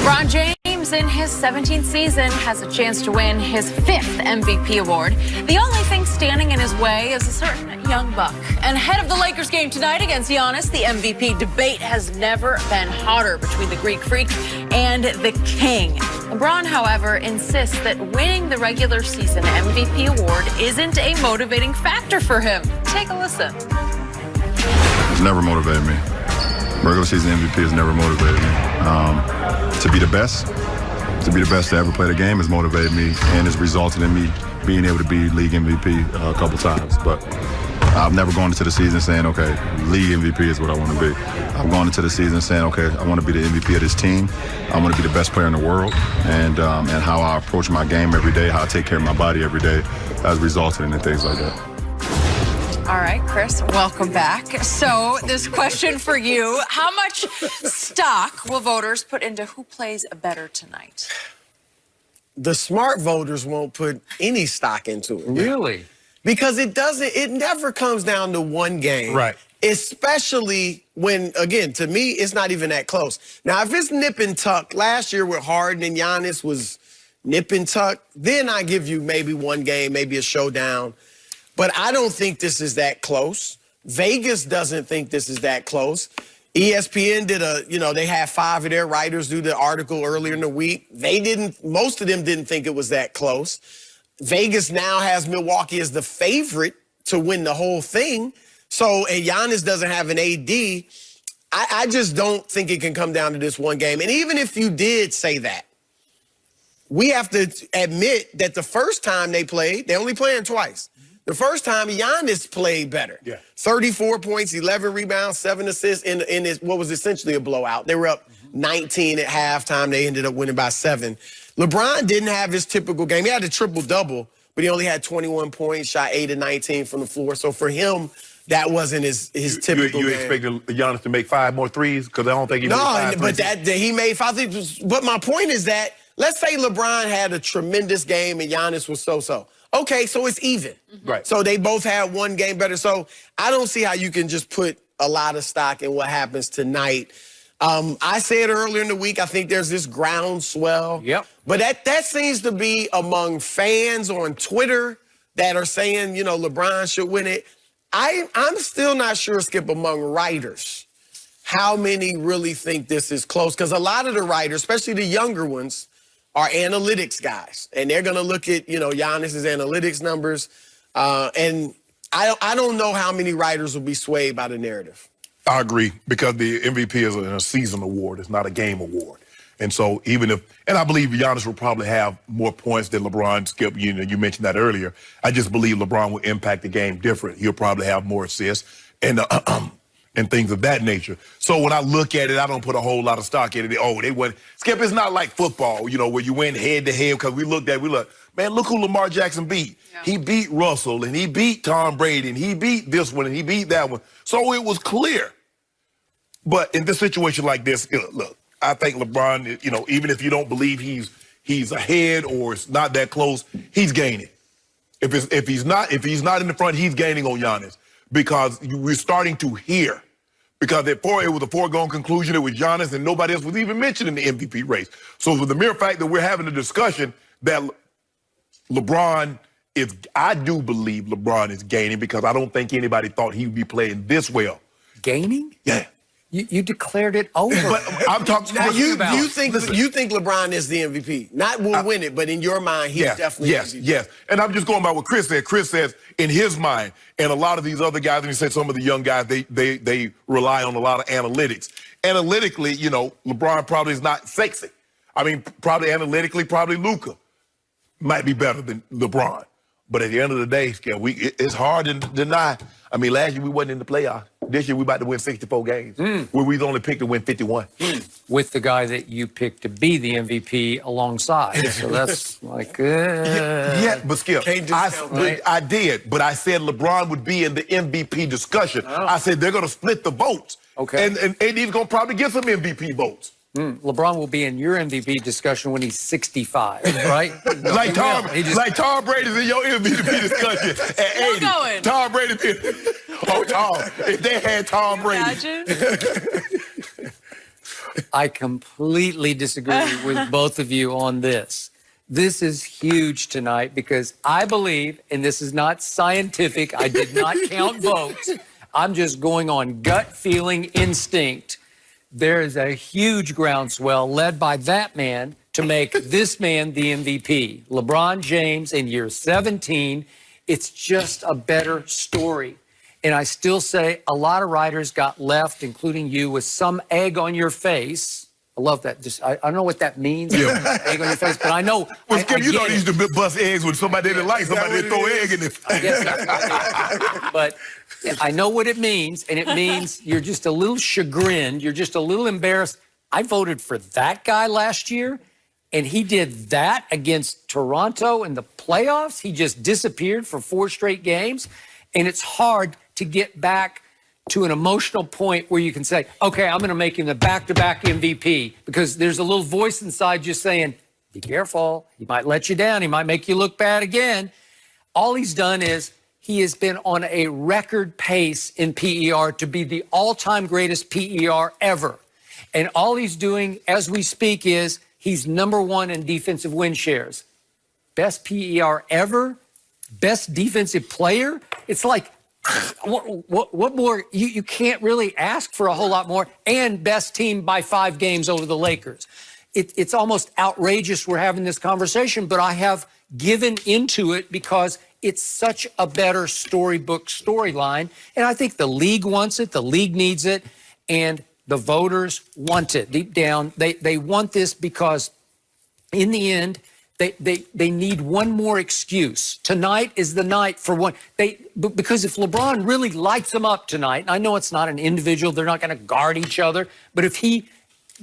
LeBron James, in his 17th season, has a chance to win his 5th MVP award. The only thing standing in his way is a certain young buck. And ahead of the Lakers game tonight against Giannis, the MVP debate has never been hotter between the Greek Freak and the King. LeBron, however, insists that winning the regular season MVP award isn't a motivating factor for him. Take a listen. It's never motivated me. Regular season MVP has never motivated me. To be the best to ever play the game has motivated me and has resulted in me being able to be league MVP a couple times. But I've never gone into the season saying, okay, league MVP is what I want to be. I've gone into the season saying, okay, I want to be the MVP of this team. I want to be the best player in the world. And how I approach my game every day, how I take care of my body every day has resulted in things like that. All right, Chris, welcome back. So this question for you, how much stock will voters put into who plays better tonight? The smart voters won't put any stock into it. Really? Because it never comes down to one game. Right. Especially when, again, to me, it's not even that close. Now, if it's nip and tuck, last year with Harden and Giannis was nip and tuck, then I give you maybe one game, maybe a showdown. But I don't think this is that close. Vegas doesn't think this is that close. ESPN did they had 5 of their writers do the article earlier in the week. Most of them didn't think it was that close. Vegas now has Milwaukee as the favorite to win the whole thing. So, and Giannis doesn't have an AD. I just don't think it can come down to this one game. And even if you did say that, we have to admit that the first time they played, they only playing twice. The first time, Giannis played better. Yeah. 34 points, 11 rebounds, 7 assists in what was essentially a blowout. They were up 19 at halftime. They ended up winning by 7. LeBron didn't have his typical game. He had a triple-double, but he only had 21 points, shot 8 of 19 from the floor. So for him, that wasn't his typical game. You expected Giannis to make 5 more threes? Because I don't think he made 5 but he made 5 threes. But my point is that, let's say LeBron had a tremendous game and Giannis was so-so. Okay, so it's even. Right. So they both had one game better. So I don't see how you can just put a lot of stock in what happens tonight. I said earlier in the week, I think there's this groundswell. Yep. But that seems to be among fans on Twitter that are saying, LeBron should win it. I'm still not sure, Skip, among writers, how many really think this is close. Because a lot of the writers, especially the younger ones, are analytics guys. And they're going to look at, Giannis's analytics numbers. And I don't know how many writers will be swayed by the narrative. I agree, because the MVP is a season award. It's not a game award. And so and I believe Giannis will probably have more points than LeBron. Skip, you mentioned that earlier. I just believe LeBron will impact the game different. He'll probably have more assists and things of that nature. So when I look at it, I don't put a whole lot of stock in it. Oh, they won. Skip, it's not like football, where you win head-to-head, because we look, man, look who Lamar Jackson beat. Yeah. He beat Russell, and he beat Tom Brady, and he beat this one, and he beat that one. So it was clear. But in this situation like this, look, I think LeBron, even if you don't believe he's ahead or it's not that close, he's gaining. If he's not in the front, he's gaining on Giannis, because we're starting to hear. Because it was a foregone conclusion. It was Giannis, and nobody else was even mentioned in the MVP race. So for the mere fact that we're having a discussion that I do believe LeBron is gaining, because I don't think anybody thought he would be playing this well. Gaining? Yeah. You declared it over. But I'm talking now, about you think LeBron is the MVP. Not will win it, but in your mind, he's definitely the MVP. Yes. And I'm just going by what Chris said. Chris says in his mind, and a lot of these other guys, and he said some of the young guys, they rely on a lot of analytics. Analytically, LeBron probably is not sexy. I mean, probably analytically, Luka might be better than LeBron. But at the end of the day, it's hard to deny. I mean, last year we wasn't in the playoffs. This year we about to win 64 games, where we only picked to win 51. With the guy that you picked to be the MVP alongside. So that's like... Yeah, but Skip, I did, but I said LeBron would be in the MVP discussion. Oh. I said they're going to split the votes. Okay. And he's going to probably get some MVP votes. LeBron will be in your MVP discussion when he's 65, right? like Tom Brady's in your MVP discussion at 80. Going. Tom Brady. Tom. If they had Tom Brady. Imagine. I completely disagree with both of you on this. This is huge tonight because I believe, and this is not scientific, I did not count votes. I'm just going on gut feeling instinct. There is a huge groundswell led by that man to make this man the MVP. LeBron James in year 17, it's just a better story. And I still say a lot of writers got left, including you, with some egg on your face. I love that. Just I don't know what that means. Yeah. Egg on your face, but I know. Well, Skip, you know get they used to bust eggs when somebody didn't like somebody. They throw egg in it. But I know what it means, and it means you're just a little chagrined. You're just a little embarrassed. I voted for that guy last year, and he did that against Toronto in the playoffs. He just disappeared for 4 straight games, and it's hard to get back to an emotional point where you can say, okay, I'm going to make him the back-to-back MVP, because there's a little voice inside just saying, be careful. He might let you down. He might make you look bad again. All he's done is he has been on a record pace in PER to be the all-time greatest PER ever. And all he's doing as we speak is he's #1 in defensive win shares. Best PER ever, best defensive player. It's like, what more? You can't really ask for a whole lot more. And best team by 5 games over the Lakers. It's almost outrageous we're having this conversation, but I have given into it because it's such a better storybook storyline. And I think the league wants it, the league needs it, and the voters want it. Deep down, they want this because in the end, they need one more excuse. Tonight is the night for one. Because if LeBron really lights them up tonight, and I know it's not an individual, they're not going to guard each other, but if he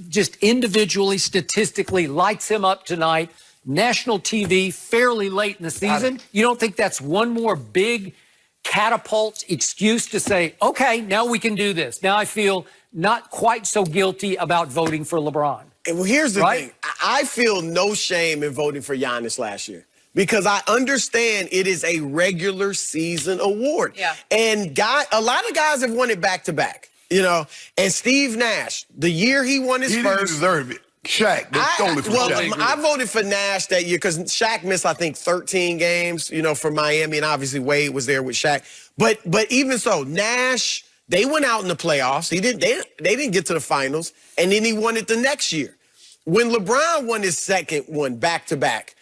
just individually, statistically lights him up tonight, national TV, fairly late in the season, you don't think that's one more big catapult excuse to say, okay, now we can do this. Now I feel not quite so guilty about voting for LeBron. And well, here's the thing. I feel no shame in voting for Giannis last year because I understand it is a regular season award. Yeah. And a lot of guys have won it back-to-back, you know. And Steve Nash, the year he won his He first. didn't deserve it. Shaq, they stole it from Shaq. I voted for Nash that year because Shaq missed, I think, 13 games, you know, for Miami, and obviously Wade was there with Shaq. But even so, Nash, they went out in the playoffs. They didn't get to the finals, and then he won it the next year. When LeBron won his second one back-to-back,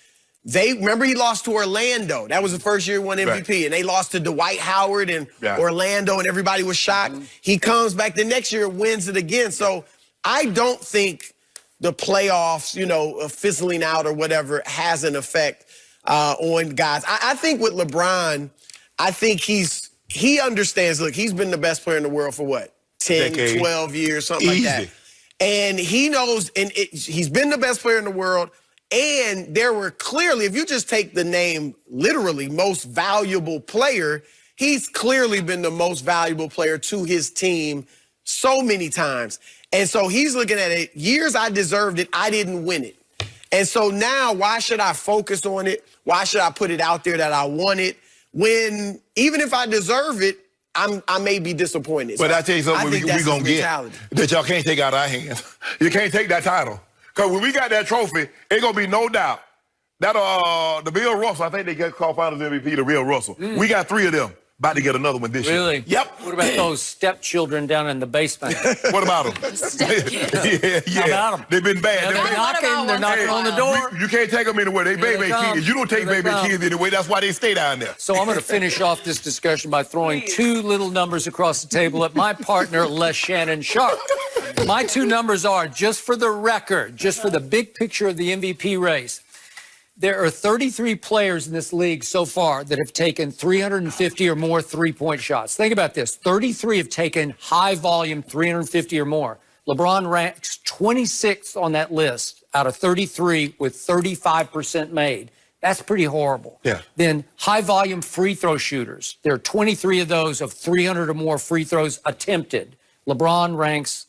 remember he lost to Orlando. That was the first year he won MVP, right. And they lost to Dwight Howard and Orlando, and everybody was shocked. Mm-hmm. He comes back the next year and wins it again. So I don't think the playoffs, you know, fizzling out or whatever has an effect on guys. I think with LeBron, I think he understands, look, he's been the best player in the world for what? 10, 12 years, something like that. And he knows, and he's been the best player in the world. And there were clearly, if you just take the name literally, most valuable player, he's clearly been the most valuable player to his team so many times. And so he's looking at it, years I deserved it, I didn't win it. And so now, why should I focus on it? Why should I put it out there that I want it? When, even if I deserve it, I may be disappointed. But so I tell you something we're going to get that y'all can't take out of our hands. You can't take that title. Because when we got that trophy, ain't going to be no doubt that the Bill Russell, I think they get called Finals MVP, the Bill Russell. We got 3 of them. About to get another one this year. Really? Yep. What about those stepchildren down in the basement? What about them? How about them? They've been bad. They're knocking on the door. You can't take them anywhere. They baby kids. You don't take baby kids anywhere. That's why they stay down there. So I'm going to finish off this discussion by throwing 2 little numbers across the table at my partner, Les Shannon Sharp. My 2 numbers are, just for the record, just for the big picture of the MVP race, there are 33 players in this league so far that have taken 350 or more 3-point shots. Think about this. 33 have taken high volume 350 or more. LeBron ranks 26th on that list out of 33 with 35% made. That's pretty horrible. Yeah. Then high volume free throw shooters. There are 23 of those of 300 or more free throws attempted. LeBron ranks,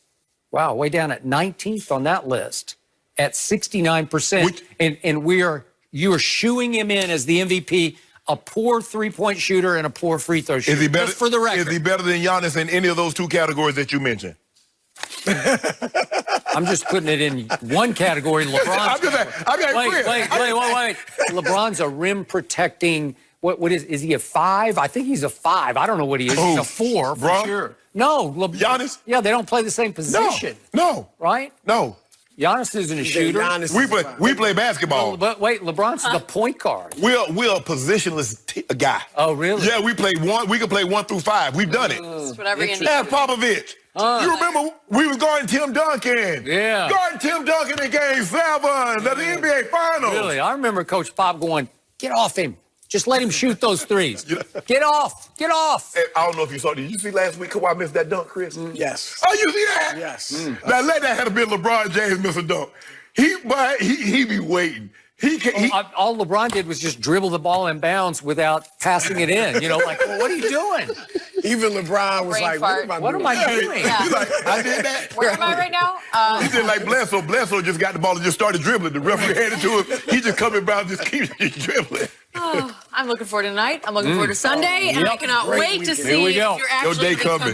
wow, way down at 19th on that list at 69%. And you are shooing him in as the MVP, a poor 3-point shooter and a poor free throw shooter. Is he better, just for the record. Is he better than Giannis in any of those 2 categories that you mentioned? I'm just putting it in one category. LeBron's. Wait. LeBron's a rim protecting. What is he a 5? I think he's a 5. I don't know what he is. He's a 4 for Bron? sure. No, Giannis? Yeah, they don't play the same position. No. Right? No. Giannis isn't a shooter. Giannis We play basketball. But wait, LeBron's the point guard. We're a positionless guy. Oh, really? Yeah, we can play 1 through 5. We've done it. Whatever you need. That's Popovich. You remember we was guarding Tim Duncan. Yeah. Guarding Tim Duncan in Game 7 of the NBA Finals. Really? I remember Coach Pop going, "Get off him. Just let him shoot those threes. Get off. Get off." Hey, I don't know if you saw. Did you see last week Kawhi missed that dunk, Chris? Yes. Oh, you see that? Yes. Now let that have been LeBron James miss a dunk. He be waiting. All LeBron did was just dribble the ball in bounds without passing it in. Like, well, what are you doing? Even LeBron was Brain like, fart. what am I doing? Yeah. He's like, I did that. Where am I right now? He did like Bledsoe. Bledsoe just got the ball and just started dribbling. The referee handed to him. He just coming around, just keeps dribbling. I'm looking forward to tonight. I'm looking forward to Sunday, and I cannot wait to see if Here we go. you're actually Your day coming.